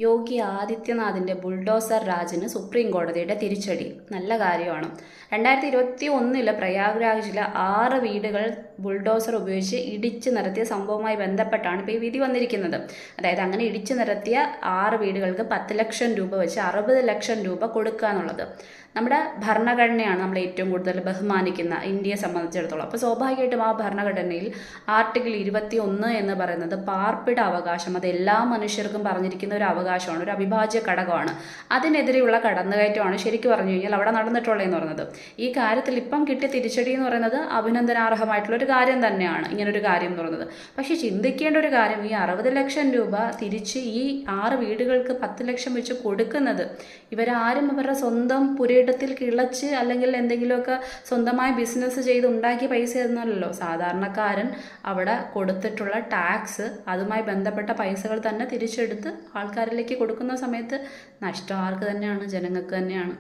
യോഗി ആദിത്യനാഥിൻ്റെ bulldozer രാജിന് supreme കോടതിയുടെ തിരിച്ചടി. നല്ല കാര്യമാണ്. 2021 പ്രയാഗ്രാജിലെ 6 വീടുകൾ ബുൾഡോസർ ഉപയോഗിച്ച് ഇടിച്ചു നിരത്തിയ സംഭവവുമായി ബന്ധപ്പെട്ടാണ് ഇപ്പോൾ ഈ വിധി വന്നിരിക്കുന്നത്. അതായത് അങ്ങനെ ഇടിച്ചു നിരത്തിയ 6 വീടുകൾക്ക് 10 ലക്ഷം രൂപ വെച്ച് 60 ലക്ഷം രൂപ കൊടുക്കുക എന്നുള്ളത് നമ്മുടെ ഭരണഘടനയാണ് നമ്മൾ ഏറ്റവും കൂടുതൽ ബഹുമാനിക്കുന്ന ഇന്ത്യയെ സംബന്ധിച്ചിടത്തോളം. അപ്പോൾ സ്വാഭാവികമായിട്ടും ആ ഭരണഘടനയിൽ ആർട്ടിക്കിൾ 21 എന്ന് പറയുന്നത് പാർപ്പിട അവകാശം, അത് എല്ലാ മനുഷ്യർക്കും പറഞ്ഞിരിക്കുന്ന ഒരു അവകാശമാണ്, ഒരു അവിഭാജ്യ ഘടകമാണ്. അതിനെതിരെയുള്ള കടന്നുകയറ്റമാണ് ശരിക്കും പറഞ്ഞു കഴിഞ്ഞാൽ അവിടെ നടന്നിട്ടുള്ളതെന്ന് പറയുന്നത്. ഈ കാര്യത്തിൽ ഇപ്പം കിട്ടിയ തിരിച്ചടി എന്ന് പറയുന്നത് അഭിനന്ദനാർഹമായിട്ടുള്ളൊരു കാര്യം തന്നെയാണ്, ഇങ്ങനൊരു കാര്യം എന്ന് പറയുന്നത്. പക്ഷേ ചിന്തിക്കേണ്ട ഒരു കാര്യം, ഈ 60 ലക്ഷം രൂപ തിരിച്ച് ഈ 6 വീടുകൾക്ക് 10 ലക്ഷം വെച്ച് കൊടുക്കുന്നത് ഇവരാരും ഇവരുടെ സ്വന്തം പുരയിടത്തിൽ കിളച്ച് അല്ലെങ്കിൽ എന്തെങ്കിലുമൊക്കെ സ്വന്തമായി ബിസിനസ് ചെയ്ത് ഉണ്ടാക്കിയ പൈസ എന്നല്ലോ. സാധാരണക്കാരൻ അവിടെ കൊടുത്തിട്ടുള്ള ടാക്സ്, അതുമായി ബന്ധപ്പെട്ട പൈസകൾ തന്നെ തിരിച്ചെടുത്ത് ആൾക്കാരിലേക്ക് കൊടുക്കുന്ന സമയത്ത് നഷ്ടം ആർക്ക് തന്നെയാണ്? ജനങ്ങൾക്ക് തന്നെയാണ്.